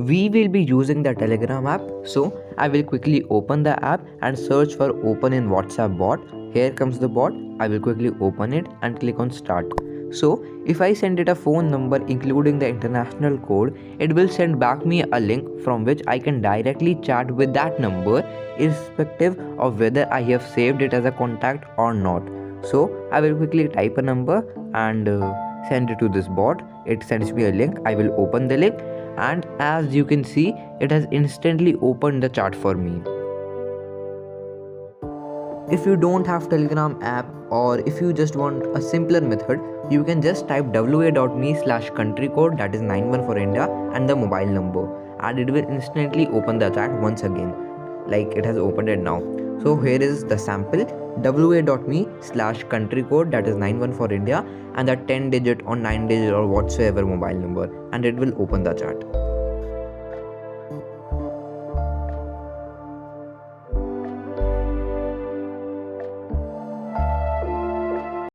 we will be using the Telegram app. So I will quickly open the app and search for open in WhatsApp bot. Here comes the bot. I will quickly open it and click on start. So if I send it a phone number including the international code, it will send back me a link from which I can directly chat with that number irrespective of whether I have saved it as a contact or not. So I will quickly type a number and send it to this bot. It sends me a link. I will open the link, and as you can see, it has instantly opened the chat for me. If you don't have Telegram app, or if you just want a simpler method, you can just type wa.me/country code, that is 91 for India, and the mobile number, and it will instantly open the chat once again, like it has opened it now. So here is the sample: wa.me/country code, that is 91 for India, and the 10 digit or 9 digit or whatsoever mobile number, and it will open the chat.